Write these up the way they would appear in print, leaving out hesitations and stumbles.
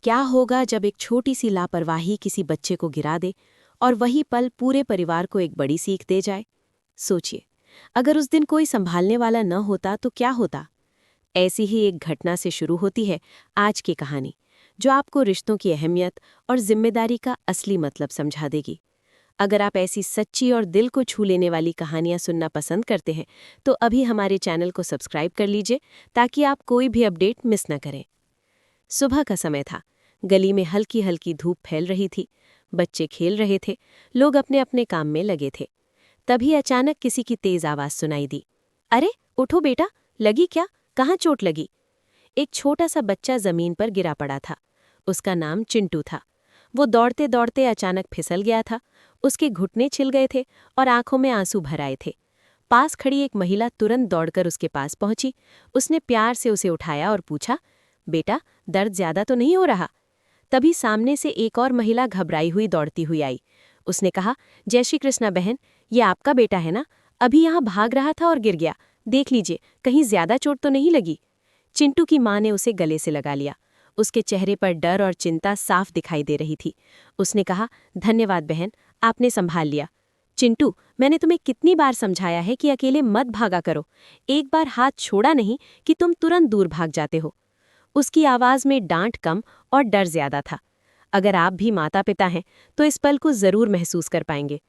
क्या होगा जब एक छोटी सी लापरवाही किसी बच्चे को गिरा दे और वही पल पूरे परिवार को एक बड़ी सीख दे जाए? सोचिए, अगर उस दिन कोई संभालने वाला न होता तो क्या होता? ऐसी ही एक घटना से शुरू होती है आज की कहानी, जो आपको रिश्तों की अहमियत और जिम्मेदारी का असली मतलब समझा देगी। अगर आप ऐसी सच्ची और दिल को छू लेने वाली कहानियां सुनना पसंद करते हैं, तो अभी हमारे चैनल को सब्सक्राइब कर लीजिए ताकि आप कोई भी अपडेट मिस न करें। सुबह का समय था। गली में हल्की हल्की धूप फैल रही थी। बच्चे खेल रहे थे, लोग अपने अपने काम में लगे थे। तभी अचानक किसी की तेज आवाज सुनाई दी। अरे उठो बेटा, लगी क्या? कहाँ चोट लगी? एक छोटा सा बच्चा जमीन पर गिरा पड़ा था। उसका नाम चिंटू था। वो दौड़ते दौड़ते अचानक फिसल गया था। उसके घुटने छिल गए थे और आंखों में आंसू भर आए थे। पास खड़ी एक महिला तुरंत दौड़कर उसके पास पहुंची। उसने प्यार से उसे उठाया और पूछा, बेटा, दर्द ज्यादा तो नहीं हो रहा? तभी सामने से एक और महिला घबराई हुई दौड़ती हुई आई। उसने कहा, जय श्री कृष्णा बहन, ये आपका बेटा है ना? अभी यहाँ भाग रहा था और गिर गया। देख लीजिए, कहीं ज्यादा चोट तो नहीं लगी? चिंटू की माँ ने उसे गले से लगा लिया। उसके चेहरे पर डर और चिंता साफ दिखाई दे रही थी। उसने कहा, धन्यवाद बहन, आपने संभाल लिया। चिंटू, मैंने तुम्हें कितनी बार समझाया है कि अकेले मत भागा करो। एक बार हाथ छोड़ा नहीं कि तुम तुरंत दूर भाग जाते हो। उसकी आवाज में डांट कम और डर ज्यादा था। अगर आप भी माता पिता हैं तो इस पल को जरूर महसूस कर पाएंगे।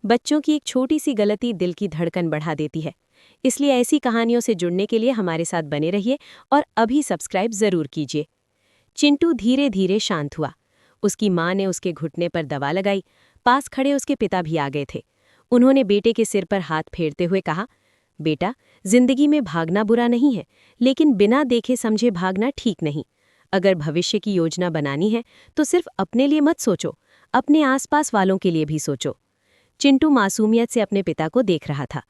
बच्चों की एक छोटी सी गलती दिल की धड़कन बढ़ा देती है। इसलिए ऐसी कहानियों से जुड़ने के लिए हमारे साथ बने रहिए और अभी सब्सक्राइब जरूर कीजिए। चिंटू धीरे धीरे शांत हुआ। उसकी माँ ने उसके घुटने पर दवा लगाई। पास खड़े उसके पिता भी आ गए थे। उन्होंने बेटे के सिर पर हाथ फेरते हुए कहा, बेटा, जिंदगी में भागना बुरा नहीं है, लेकिन बिना देखे समझे भागना ठीक नहीं। अगर भविष्य की योजना बनानी है तो सिर्फ अपने लिए मत सोचो, अपने आसपास वालों के लिए भी सोचो। चिंटू मासूमियत से अपने पिता को देख रहा था।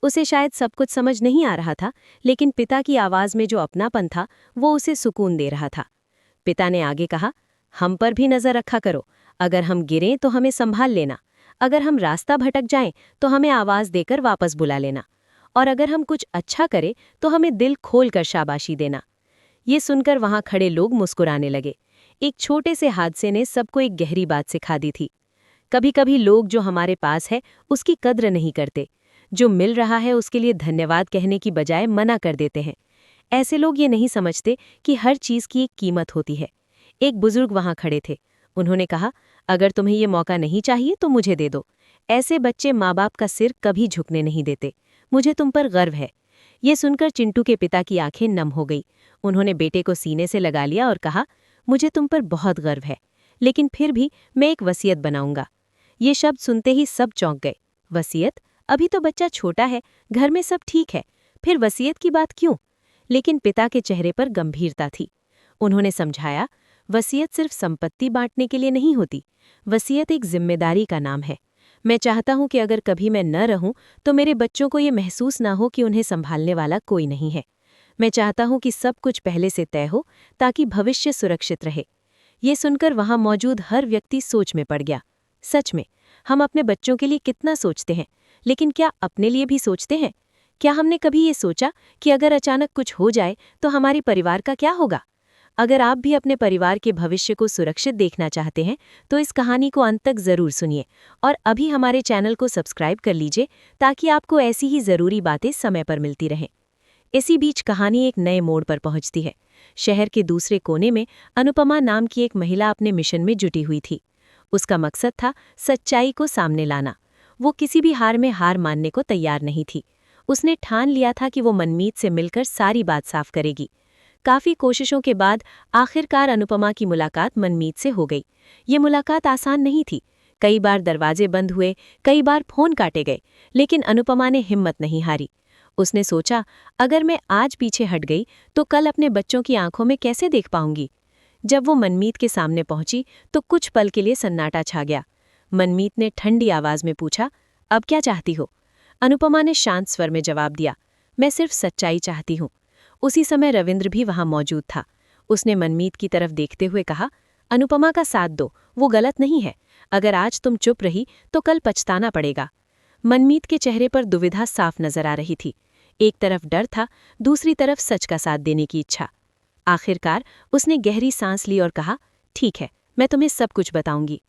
उसे शायद सब कुछ समझ नहीं आ रहा था, लेकिन पिता की आवाज में जो अपनापन था वो उसे सुकून दे रहा था। पिता ने आगे कहा, हम पर भी नजर रखा करो। अगर हम गिरें तो हमें संभाल लेना। अगर हम रास्ता भटक जाएं तो हमें आवाज देकर वापस बुला लेना। और अगर हम कुछ अच्छा करें तो हमें दिल खोलकर शाबाशी देना। ये सुनकर वहां खड़े लोग मुस्कुराने लगे। एक छोटे से हादसे ने सबको एक गहरी बात सिखा दी थी। कभी कभी लोग जो हमारे पास है उसकी कद्र नहीं करते। जो मिल रहा है उसके लिए धन्यवाद कहने की बजाय मना कर देते हैं। ऐसे लोग ये नहीं समझते कि हर चीज की एक कीमत होती है। एक बुजुर्ग वहां खड़े थे। उन्होंने कहा, अगर तुम्हें ये मौका नहीं चाहिए तो मुझे दे दो। ऐसे बच्चे माँ बाप का सिर कभी झुकने नहीं देते। मुझे तुम पर गर्व है। ये सुनकर चिंटू के पिता की आंखें नम हो गई। उन्होंने बेटे को सीने से लगा लिया और कहा, मुझे तुम पर बहुत गर्व है, लेकिन फिर भी मैं एक वसीयत बनाऊंगा। ये शब्द सुनते ही सब चौंक गए। वसीयत? अभी तो बच्चा छोटा है, घर में सब ठीक है, फिर वसीयत की बात क्यों? लेकिन पिता के चेहरे पर गंभीरता थी। उन्होंने समझाया, वसीयत सिर्फ संपत्ति बांटने के लिए नहीं होती। वसीयत एक जिम्मेदारी का नाम है। मैं चाहता हूं कि अगर कभी मैं न रहूं तो मेरे बच्चों को ये महसूस ना हो कि उन्हें संभालने वाला कोई नहीं है। मैं चाहता हूं कि सब कुछ पहले से तय हो ताकि भविष्य सुरक्षित रहे। ये सुनकर वहां मौजूद हर व्यक्ति सोच में पड़ गया। सच में, हम अपने बच्चों के लिए कितना सोचते हैं, लेकिन क्या अपने लिए भी सोचते हैं? क्या हमने कभी ये सोचा कि अगर अचानक कुछ हो जाए तो हमारे परिवार का क्या होगा? अगर आप भी अपने परिवार के भविष्य को सुरक्षित देखना चाहते हैं तो इस कहानी को अंत तक जरूर सुनिए और अभी हमारे चैनल को सब्सक्राइब कर लीजिए ताकि आपको ऐसी ही जरूरी बातें समय पर मिलती रहें। इसी बीच कहानी एक नए मोड़ पर पहुंचती है। शहर के दूसरे कोने में अनुपमा नाम की एक महिला अपने मिशन में जुटी हुई थी। उसका मकसद था सच्चाई को सामने लाना। वो किसी भी हार में हार मानने को तैयार नहीं थी। उसने ठान लिया था कि वो मनमीत से मिलकर सारी बात साफ करेगी। काफी कोशिशों के बाद आखिरकार अनुपमा की मुलाकात मनमीत से हो गई। ये मुलाकात आसान नहीं थी। कई बार दरवाजे बंद हुए, कई बार फोन काटे गए, लेकिन अनुपमा ने हिम्मत नहीं हारी। उसने सोचा, अगर मैं आज पीछे हट गई तो कल अपने बच्चों की आंखों में कैसे देख पाऊंगी। जब वो मनमीत के सामने पहुंची तो कुछ पल के लिए सन्नाटा छा गया। मनमीत ने ठंडी आवाज में पूछा, अब क्या चाहती हो? अनुपमा ने शांत स्वर में जवाब दिया, मैं सिर्फ सच्चाई चाहती हूँ। उसी समय रविंद्र भी वहां मौजूद था। उसने मनमीत की तरफ देखते हुए कहा, अनुपमा का साथ दो, वो गलत नहीं है। अगर आज तुम चुप रही तो कल पछताना पड़ेगा। मनमीत के चेहरे पर दुविधा साफ नजर आ रही थी। एक तरफ डर था, दूसरी तरफ सच का साथ देने की इच्छा। आखिरकार उसने गहरी सांस ली और कहा, ठीक है, मैं तुम्हें सब कुछ बताऊंगी।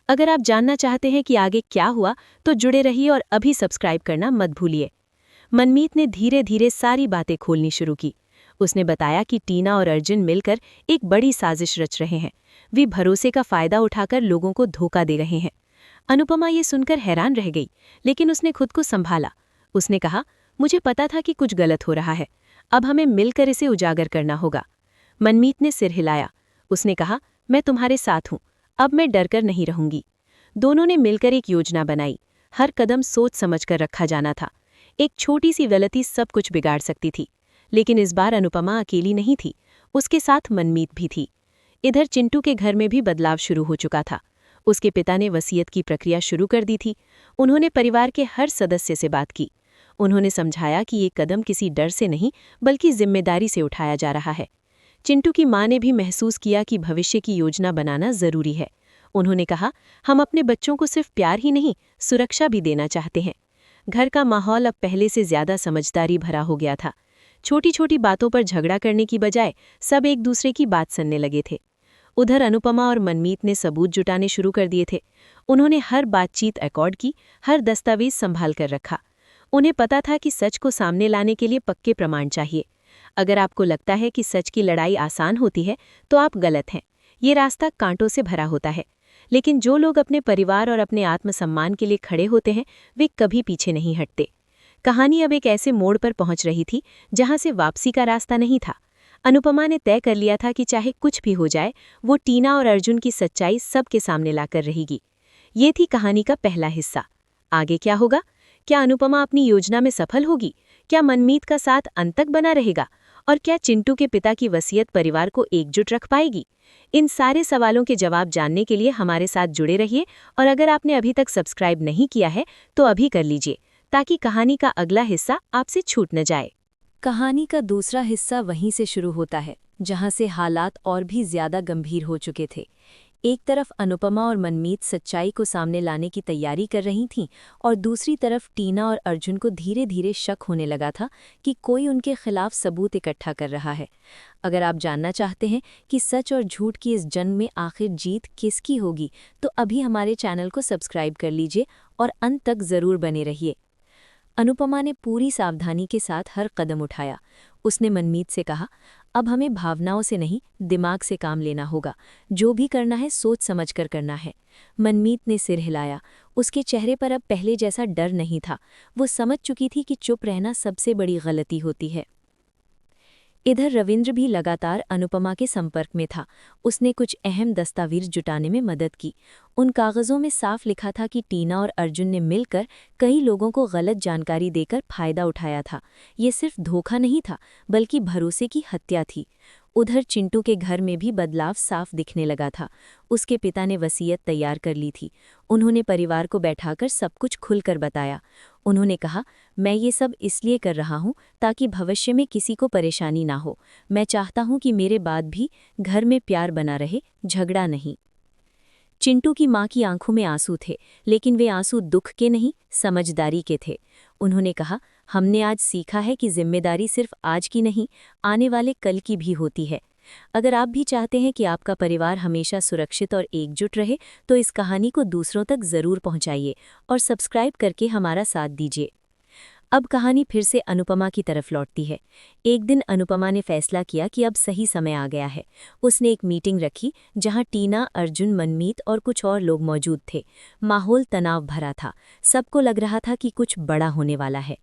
अगर आप जानना चाहते हैं कि आगे क्या हुआ तो जुड़े रहिए और अभी सब्सक्राइब करना मत भूलिए। मनमीत ने धीरे धीरे सारी बातें खोलनी शुरू की। उसने बताया कि टीना और अर्जुन मिलकर एक बड़ी साजिश रच रहे हैं। वे भरोसे का फायदा उठाकर लोगों को धोखा दे रहे हैं। अनुपमा ये सुनकर हैरान रह गई, लेकिन उसने खुद को संभाला। उसने कहा, मुझे पता था कि कुछ गलत हो रहा है। अब हमें मिलकर इसे उजागर करना होगा। मनमीत ने सिर हिलाया। उसने कहा, मैं तुम्हारे साथ हूं। अब मैं डरकर नहीं रहूंगी। दोनों ने मिलकर एक योजना बनाई। हर कदम सोच समझकर रखा जाना था। एक छोटी सी गलती सब कुछ बिगाड़ सकती थी। लेकिन इस बार अनुपमा अकेली नहीं थी, उसके साथ मनमीत भी थी। इधर चिंटू के घर में भी बदलाव शुरू हो चुका था। उसके पिता ने वसीयत की प्रक्रिया शुरू कर दी थी। उन्होंने परिवार के हर सदस्य से बात की। उन्होंने समझाया कि ये कदम किसी डर से नहीं बल्कि जिम्मेदारी से उठाया जा रहा है। चिंटू की मां ने भी महसूस किया कि भविष्य की योजना बनाना जरूरी है। उन्होंने कहा, हम अपने बच्चों को सिर्फ प्यार ही नहीं, सुरक्षा भी देना चाहते हैं। घर का माहौल अब पहले से ज्यादा समझदारी भरा हो गया था। छोटी छोटी बातों पर झगड़ा करने की बजाय सब एक दूसरे की बात सुनने लगे थे। उधर अनुपमा और मनमीत ने सबूत जुटाने शुरू कर दिए थे। उन्होंने हर बातचीत रिकॉर्ड की, हर दस्तावेज संभाल कर रखा। उन्हें पता था कि सच को सामने लाने के लिए पक्के प्रमाण चाहिए। अगर आपको लगता है कि सच की लड़ाई आसान होती है तो आप गलत हैं। ये रास्ता कांटों से भरा होता है। लेकिन जो लोग अपने परिवार और अपने आत्मसम्मान के लिए खड़े होते हैं, वे कभी पीछे नहीं हटते। कहानी अब एक ऐसे मोड़ पर पहुंच रही थी जहां से वापसी का रास्ता नहीं था। अनुपमा ने तय कर लिया था कि चाहे कुछ भी हो जाए, वो टीना और अर्जुन की सच्चाई सबके सामने लाकर रहेगी। ये थी कहानी का पहला हिस्सा। आगे क्या होगा? क्या अनुपमा अपनी योजना में सफल होगी? क्या मनमीत का साथ अंत तक बना रहेगा? और क्या चिंटू के पिता की वसीयत परिवार को एकजुट रख पाएगी? इन सारे सवालों के जवाब जानने के लिए हमारे साथ जुड़े रहिए। और अगर आपने अभी तक सब्सक्राइब नहीं किया है तो अभी कर लीजिए, ताकि कहानी का अगला हिस्सा आपसे छूट न जाए। कहानी का दूसरा हिस्सा वहीं से शुरू होता है जहां से हालात और भी ज्यादा गंभीर हो चुके थे। एक तरफ अनुपमा और मनमीत सच्चाई को सामने लाने की तैयारी कर रही थीं और दूसरी तरफ टीना और अर्जुन को धीरे धीरे शक होने लगा था कि कोई उनके खिलाफ सबूत इकट्ठा कर रहा है। अगर आप जानना चाहते हैं कि सच और झूठ की इस जंग में आखिर जीत किसकी होगी, तो अभी हमारे चैनल को सब्सक्राइब कर लीजिए और अंत तक जरूर बने रहिए। अनुपमा ने पूरी सावधानी के साथ हर कदम उठाया। उसने मनमीत से कहा, अब हमें भावनाओं से नहीं, दिमाग से काम लेना होगा। जो भी करना है सोच समझ कर करना है। मनमीत ने सिर हिलाया। उसके चेहरे पर अब पहले जैसा डर नहीं था। वो समझ चुकी थी कि चुप रहना सबसे बड़ी गलती होती है। इधर रविंद्र भी लगातार अनुपमा के संपर्क में था। उसने कुछ अहम दस्तावेज जुटाने में मदद की। उन कागजों में साफ लिखा था कि टीना और अर्जुन ने मिलकर कई लोगों को गलत जानकारी देकर फायदा उठाया था। ये सिर्फ धोखा नहीं था, बल्कि भरोसे की हत्या थी। उधर चिंटू के घर में भी बदलाव साफ दिखने लगा था। उसके पिता ने वसीयत तैयार कर ली थी। उन्होंने परिवार को बैठाकर सब कुछ खुलकर बताया। उन्होंने कहा, मैं ये सब इसलिए कर रहा हूँ ताकि भविष्य में किसी को परेशानी ना हो। मैं चाहता हूँ कि मेरे बाद भी घर में प्यार बना रहे, झगड़ा नहीं। चिंटू की मां की आंखों में आंसू थे, लेकिन वे आंसू दुख के नहीं, समझदारी के थे। उन्होंने कहा, हमने आज सीखा है कि जिम्मेदारी सिर्फ आज की नहीं, आने वाले कल की भी होती है। अगर आप भी चाहते हैं कि आपका परिवार हमेशा सुरक्षित और एकजुट रहे, तो इस कहानी को दूसरों तक जरूर पहुंचाइए और सब्सक्राइब करके हमारा साथ दीजिए। अब कहानी फिर से अनुपमा की तरफ लौटती है। एक दिन अनुपमा ने फैसला किया कि अब सही समय आ गया है। उसने एक मीटिंग रखी जहां टीना, अर्जुन, मनमीत और कुछ और लोग मौजूद थे। माहौल तनाव भरा था। सबको लग रहा था कि कुछ बड़ा होने वाला है।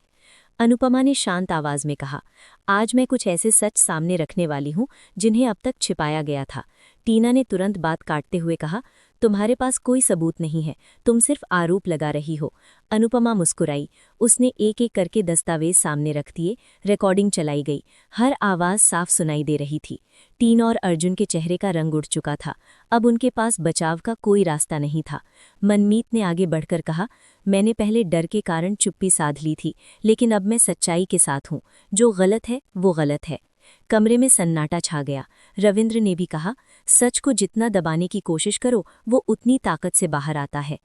अनुपमा ने शांत आवाज में कहा, आज मैं कुछ ऐसे सच सामने रखने वाली हूं जिन्हें अब तक छिपाया गया था। टीना ने तुरंत बात काटते हुए कहा, तुम्हारे पास कोई सबूत नहीं है, तुम सिर्फ आरोप लगा रही हो। अनुपमा मुस्कुराई। उसने एक एक करके दस्तावेज सामने रख दिए। रिकॉर्डिंग चलाई गई। हर आवाज साफ सुनाई दे रही थी। टीना और अर्जुन के चेहरे का रंग उठ चुका था। अब उनके पास बचाव का कोई रास्ता नहीं था। मनमीत ने आगे बढ़कर कहा, मैंने पहले डर के कारण चुप्पी साध ली थी, लेकिन अब मैं सच्चाई के साथ हूँ। जो गलत है वो गलत है। कमरे में सन्नाटा छा गया। रविंद्र ने भी कहा, सच को जितना दबाने की कोशिश करो वो उतनी ताकत से बाहर आता है।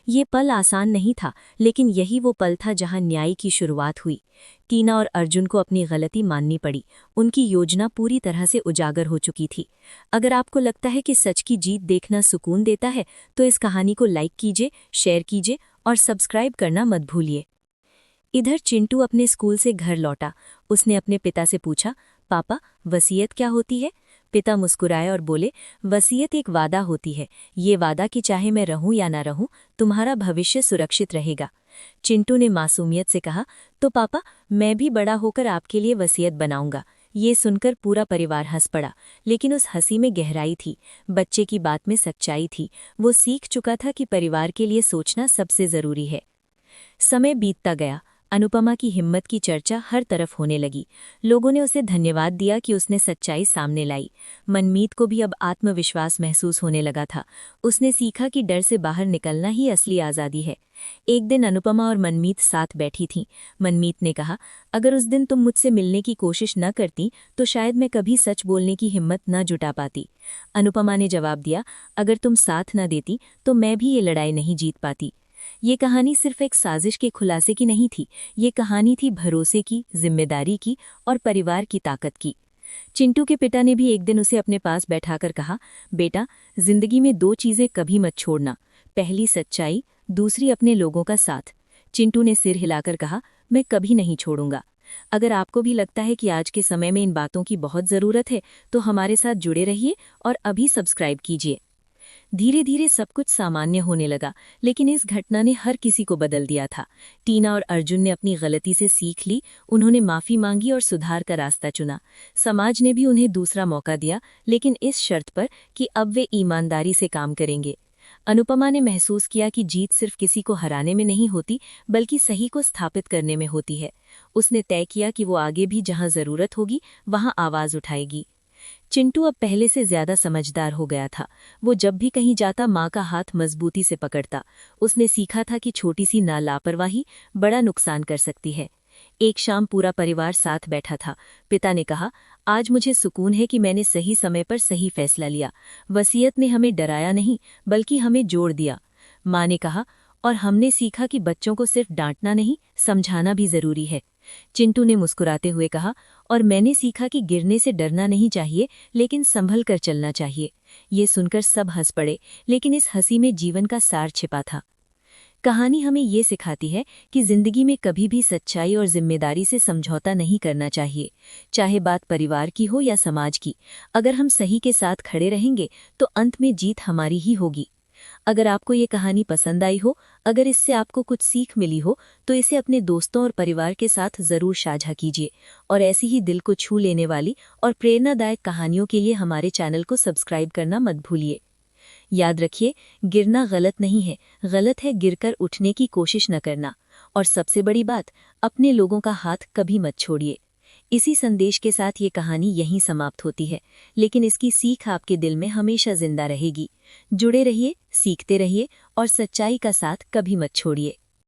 ये पल आसान नहीं था, लेकिन यही वो पल था जहां न्याय की शुरुआत हुई। टीना और अर्जुन को अपनी गलती माननी पड़ी। उनकी योजना पूरी तरह से उजागर हो चुकी थी। अगर आपको लगता है कि सच की जीत देखना सुकून देता है, तो इस कहानी को लाइक कीजिए, शेयर कीजिए और सब्सक्राइब करना मत भूलिए। इधर चिंटू अपने स्कूल से घर लौटा। उसने अपने पिता से पूछा, पापा, वसीयत क्या होती है? पिता मुस्कुराए और बोले, वसीयत एक वादा होती है। ये वादा कि चाहे मैं रहूं या ना रहूं, तुम्हारा भविष्य सुरक्षित रहेगा। चिंटू ने मासूमियत से कहा, तो पापा, मैं भी बड़ा होकर आपके लिए वसीयत बनाऊंगा। ये सुनकर पूरा परिवार हंस पड़ा, लेकिन उस हंसी में गहराई थी। बच्चे की बात में सच्चाई थी। वो सीख चुका था कि परिवार के लिए सोचना सबसे जरूरी है। समय बीतता गया। अनुपमा की हिम्मत की चर्चा हर तरफ होने लगी। लोगों ने उसे धन्यवाद दिया कि उसने सच्चाई सामने लाई। मनमीत को भी अब आत्मविश्वास महसूस होने लगा था। उसने सीखा कि डर से बाहर निकलना ही असली आज़ादी है। एक दिन अनुपमा और मनमीत साथ बैठी थीं। मनमीत ने कहा, अगर उस दिन तुम मुझसे मिलने की कोशिश न करती तो शायद मैं कभी सच बोलने की हिम्मत न जुटा पाती। अनुपमा ने जवाब दिया, अगर तुम साथ न देती तो मैं भी ये लड़ाई नहीं जीत पाती। ये कहानी सिर्फ एक साजिश के खुलासे की नहीं थी। ये कहानी थी भरोसे की, जिम्मेदारी की और परिवार की ताकत की। चिंटू के पिता ने भी एक दिन उसे अपने पास बैठाकर कहा, बेटा, जिंदगी में 2 चीजें कभी मत छोड़ना। पहली सच्चाई, दूसरी अपने लोगों का साथ। चिंटू ने सिर हिलाकर कहा, मैं कभी नहीं छोड़ूंगा। अगर आपको भी लगता है कि आज के समय में इन बातों की बहुत ज़रूरत है, तो हमारे साथ जुड़े रहिए और अभी सब्सक्राइब कीजिए। धीरे धीरे सब कुछ सामान्य होने लगा, लेकिन इस घटना ने हर किसी को बदल दिया था। टीना और अर्जुन ने अपनी गलती से सीख ली। उन्होंने माफी मांगी और सुधार का रास्ता चुना। समाज ने भी उन्हें दूसरा मौका दिया, लेकिन इस शर्त पर कि अब वे ईमानदारी से काम करेंगे। अनुपमा ने महसूस किया कि जीत सिर्फ किसी को हराने में नहीं होती, बल्कि सही को स्थापित करने में होती है। उसने तय किया कि वो आगे भी जहां जरूरत होगी वहां आवाज उठाएगी। चिंटू अब पहले से ज्यादा समझदार हो गया था। वो जब भी कहीं जाता माँ का हाथ मजबूती से पकड़ता। उसने सीखा था कि छोटी सी लापरवाही बड़ा नुकसान कर सकती है। एक शाम पूरा परिवार साथ बैठा था। पिता ने कहा, आज मुझे सुकून है कि मैंने सही समय पर सही फैसला लिया। वसीयत ने हमें डराया नहीं, बल्कि हमें जोड़ दिया। माँ ने कहा, और हमने सीखा कि बच्चों को सिर्फ डांटना नहीं, समझाना भी जरूरी है। चिंटू ने मुस्कुराते हुए कहा, और मैंने सीखा कि गिरने से डरना नहीं चाहिए, लेकिन संभल कर चलना चाहिए। ये सुनकर सब हंस पड़े, लेकिन इस हंसी में जीवन का सार छिपा था। कहानी हमें ये सिखाती है कि जिंदगी में कभी भी सच्चाई और जिम्मेदारी से समझौता नहीं करना चाहिए, चाहे बात परिवार की हो या समाज की। अगर हम सही के साथ खड़े रहेंगे तो अंत में जीत हमारी ही होगी। अगर आपको ये कहानी पसंद आई हो, अगर इससे आपको कुछ सीख मिली हो, तो इसे अपने दोस्तों और परिवार के साथ जरूर साझा कीजिए। और ऐसी ही दिल को छू लेने वाली और प्रेरणादायक कहानियों के लिए हमारे चैनल को सब्सक्राइब करना मत भूलिए। याद रखिए, गिरना गलत नहीं है, गलत है गिरकर उठने की कोशिश न करना। और सबसे बड़ी बात, अपने लोगों का हाथ कभी मत छोड़िए। इसी संदेश के साथ ये कहानी यहीं समाप्त होती है, लेकिन इसकी सीख आपके दिल में हमेशा जिंदा रहेगी। जुड़े रहिए, सीखते रहिए और सच्चाई का साथ कभी मत छोड़िए।